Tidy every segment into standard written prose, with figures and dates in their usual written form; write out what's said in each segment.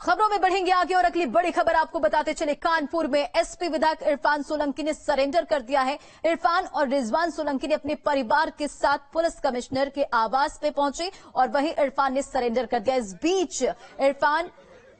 खबरों में बढ़ेंगे आगे और अगली बड़ी खबर आपको बताते चले। कानपुर में एसपी विधायक इरफान सोलंकी ने सरेंडर कर दिया है। इरफान और रिजवान सोलंकी ने अपने परिवार के साथ पुलिस कमिश्नर के आवास पे पहुंचे और वहीं इरफान ने सरेंडर कर दिया। इस बीच इरफान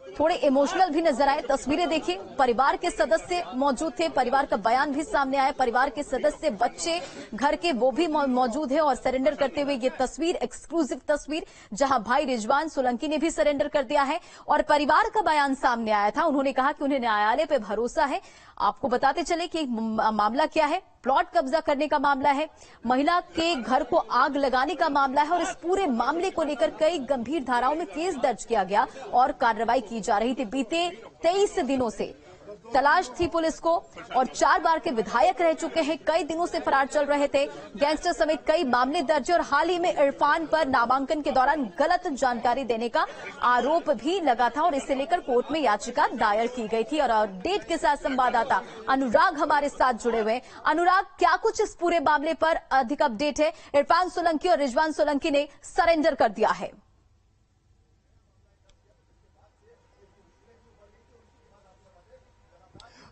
थोड़े इमोशनल भी नजर आए। तस्वीरें देखिए, परिवार के सदस्य मौजूद थे, परिवार का बयान भी सामने आया। परिवार के सदस्य, बच्चे घर के, वो भी मौजूद है और सरेंडर करते हुए ये तस्वीर, एक्सक्लूसिव तस्वीर, जहां भाई रिजवान सोलंकी ने भी सरेंडर कर दिया है और परिवार का बयान सामने आया था। उन्होंने कहा कि उन्हें न्यायालय पे भरोसा है। आपको बताते चले कि मामला क्या है। प्लॉट कब्जा करने का मामला है, महिला के घर को आग लगाने का मामला है और इस पूरे मामले को लेकर कई गंभीर धाराओं में केस दर्ज किया गया और कार्रवाई की जा रही थी। बीते 23 दिनों से तलाश थी पुलिस को और 4 बार के विधायक रह चुके हैं, कई दिनों से फरार चल रहे थे। गैंगस्टर समेत कई मामले दर्ज है और हाल ही में इरफान पर नामांकन के दौरान गलत जानकारी देने का आरोप भी लगा था और इसे लेकर कोर्ट में याचिका दायर की गई थी। और अपडेट के साथ संवाददाता अनुराग हमारे साथ जुड़े हुए। अनुराग, क्या कुछ इस पूरे मामले पर अधिक अपडेट है? इरफान सोलंकी और रिजवान सोलंकी ने सरेंडर कर दिया है।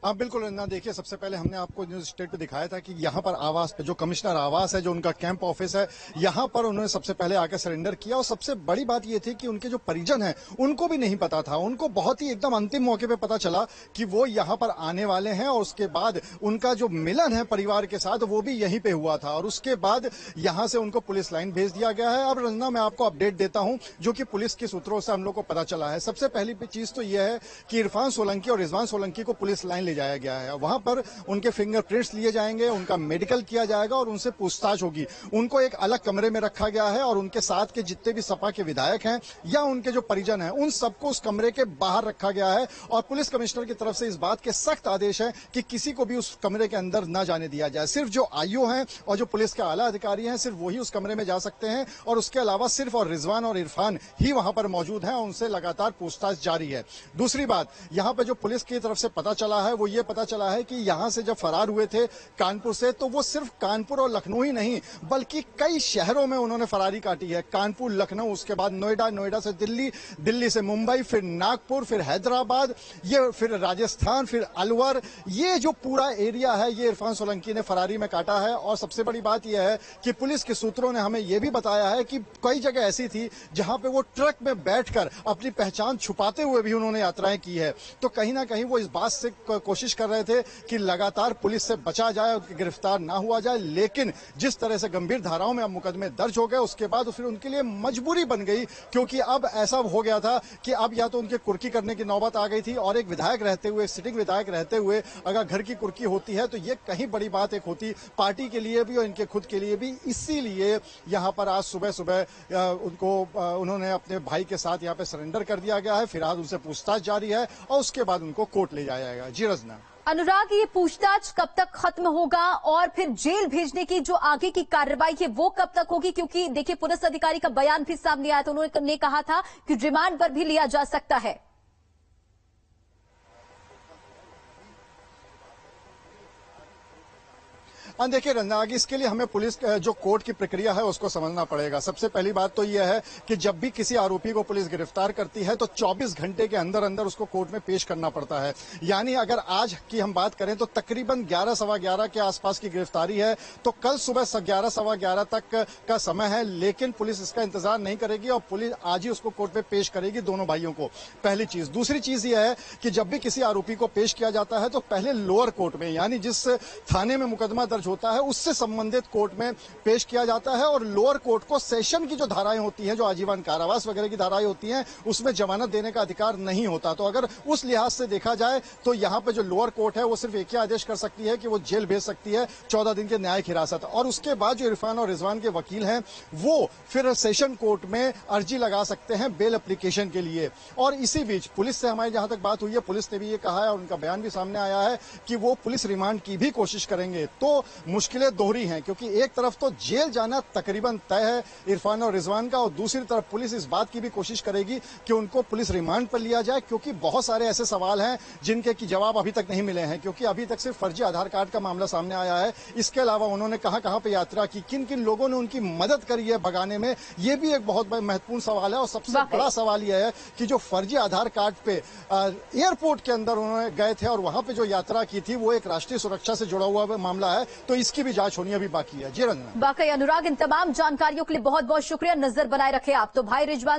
हाँ बिल्कुल रंजना, देखिए सबसे पहले हमने आपको न्यूज स्टेट पे दिखाया था कि यहाँ पर आवास पे जो कमिश्नर आवास है, जो उनका कैंप ऑफिस है, यहाँ पर उन्होंने सबसे पहले आकर सरेंडर किया। और सबसे बड़ी बात ये थी कि उनके जो परिजन हैं उनको भी नहीं पता था। उनको बहुत ही एकदम अंतिम मौके पे पता चला कि वो यहाँ पर आने वाले हैं और उसके बाद उनका जो मिलन है परिवार के साथ वो भी यहीं पे हुआ था और उसके बाद यहाँ से उनको पुलिस लाइन भेज दिया गया है। अब रंजना, मैं आपको अपडेट देता हूँ जो कि पुलिस के सूत्रों से हम लोग को पता चला है। सबसे पहली चीज तो यह है कि इरफान सोलंकी और रिजवान सोलंकी को पुलिस लाइन ले जाया गया है। वहां पर उनके फिंगरप्रिंट्स लिए जाएंगे, उनका मेडिकल किया जाएगा और उनसे पूछताछ होगी। उनको एक अलग कमरे में रखा गया है और उनके साथ के जितने भी सपा के विधायक हैं या उनके जो परिजन हैं उन सबको उस कमरे के बाहर रखा गया है। और पुलिस कमिश्नर की तरफ से इस बात के सख्त आदेश है कि किसी को भी उस कमरे के अंदर न जाने दिया जाए। सिर्फ जो आईओ हैं और जो पुलिस के आला अधिकारी हैं सिर्फ वही उस कमरे में जा सकते हैं और उसके अलावा सिर्फ और रिजवान और इरफान ही वहां पर मौजूद हैं और उनसे लगातार पूछताछ जारी है। दूसरी बात, यहां पर जो पुलिस की तरफ से पता चला है वो ये पता चला है कि यहां से जब फरार हुए थे कानपुर से, तो वो सिर्फ कानपुर और लखनऊ ही नहीं बल्कि कई शहरों में उन्होंने फरारी काटी है। कानपुर, लखनऊ, उसके बाद नोएडा, नोएडा से दिल्ली, दिल्ली से मुंबई, फिर नागपुर, फिर हैदराबाद, ये फिर राजस्थान, फिर अलवर, ये जो पूरा एरिया है ये इरफान सोलंकी ने फरारी में काटा है। और सबसे बड़ी बात यह है कि पुलिस के सूत्रों ने हमें यह भी बताया है कि कई जगह ऐसी थी जहां पे वो ट्रक में बैठकर अपनी पहचान छुपाते हुए भी उन्होंने यात्राएं की है। तो कहीं ना कहीं वो इस बात से कोशिश कर रहे थे कि लगातार पुलिस से बचा जाए, गिरफ्तार ना हुआ जाए। लेकिन जिस तरह से गंभीर धाराओं में अब मुकदमे दर्ज हो गए उसके बाद फिर उनके लिए मजबूरी बन गई, क्योंकि अब ऐसा हो गया था कि अब या तो उनके कुर्की करने की नौबत आ गई थी और एक विधायक रहते हुए, सिटिंग विधायक रहते हुए अगर घर की कुर्की होती है तो ये कहीं बड़ी बात एक होती पार्टी के लिए भी और इनके खुद के लिए भी। इसीलिए यहाँ पर आज सुबह सुबह उन्होंने अपने भाई के साथ यहाँ पे सरेंडर कर दिया गया है। फिलहाल उनसे पूछताछ जारी है और उसके बाद उनको कोर्ट ले जाया जाएगा। जी रजना। अनुराग, ये पूछताछ कब तक खत्म होगा और फिर जेल भेजने की जो आगे की कार्रवाई है वो कब तक होगी? क्योंकि देखिए पुलिस अधिकारी का बयान भी सामने आया था, उन्होंने कहा था कि रिमांड पर भी लिया जा सकता है। हाँ देखिए रंजना, इसके लिए हमें पुलिस जो कोर्ट की प्रक्रिया है उसको समझना पड़ेगा। सबसे पहली बात तो यह है कि जब भी किसी आरोपी को पुलिस गिरफ्तार करती है तो 24 घंटे के अंदर अंदर उसको कोर्ट में पेश करना पड़ता है। यानी अगर आज की हम बात करें तो तकरीबन 11 सवा 11 के आसपास की गिरफ्तारी है, तो कल सुबह 11 सवा 11 तक का समय है। लेकिन पुलिस इसका इंतजार नहीं करेगी और पुलिस आज ही उसको कोर्ट में पेश करेगी, दोनों भाइयों को। पहली चीज। दूसरी चीज यह है कि जब भी किसी आरोपी को पेश किया जाता है तो पहले लोअर कोर्ट में, यानी जिस थाने में मुकदमा दर्ज होता है उससे संबंधित कोर्ट में पेश किया जाता है। और लोअर कोर्ट को सेशन की जो धाराएं होती हैं, जो आजीवन कारावास वगैरह की धाराएं होती हैं, उसमें जमानत देने का अधिकार नहीं होता। तो अगर उस लिहाज से देखा जाए तो यहाँ पे जो लोअर कोर्ट है वो सिर्फ एक ही आदेश कर सकती है कि वो जेल भेज सकती है 14 दिन के न्यायिक हिरासत। और उसके बाद जो इरफान और रिजवान के वकील हैं वो फिर सेशन कोर्ट में अर्जी लगा सकते हैं बेल एप्लीकेशन के लिए। और इसी बीच पुलिस से हमारी जहां तक बात हुई है, पुलिस ने भी ये कहा है और उनका बयान भी सामने आया है कि वो पुलिस रिमांड की भी कोशिश करेंगे। तो मुश्किलें दोहरी हैं, क्योंकि एक तरफ तो जेल जाना तकरीबन तय है इरफान और रिजवान का, और दूसरी तरफ पुलिस इस बात की भी कोशिश करेगी कि उनको पुलिस रिमांड पर लिया जाए, क्योंकि बहुत सारे ऐसे सवाल हैं जिनके की जवाब अभी तक नहीं मिले हैं, क्योंकि अभी तक सिर्फ फर्जी आधार कार्ड का मामला सामने आया है। इसके अलावा उन्होंने कहां पे यात्रा की, किन किन लोगों ने उनकी मदद करी है भगाने में, ये भी एक बहुत महत्वपूर्ण सवाल है। और सबसे बड़ा सवाल यह है कि जो फर्जी आधार कार्ड पे एयरपोर्ट के अंदर उन्होंने गए थे और वहां पे जो यात्रा की थी वो एक राष्ट्रीय सुरक्षा से जुड़ा हुआ मामला है, तो इसकी भी जांच होनी अभी बाकी है। जी रंजना। वाकई अनुराग, इन तमाम जानकारियों के लिए बहुत बहुत शुक्रिया। नजर बनाए रखे आप। तो भाई रिजवान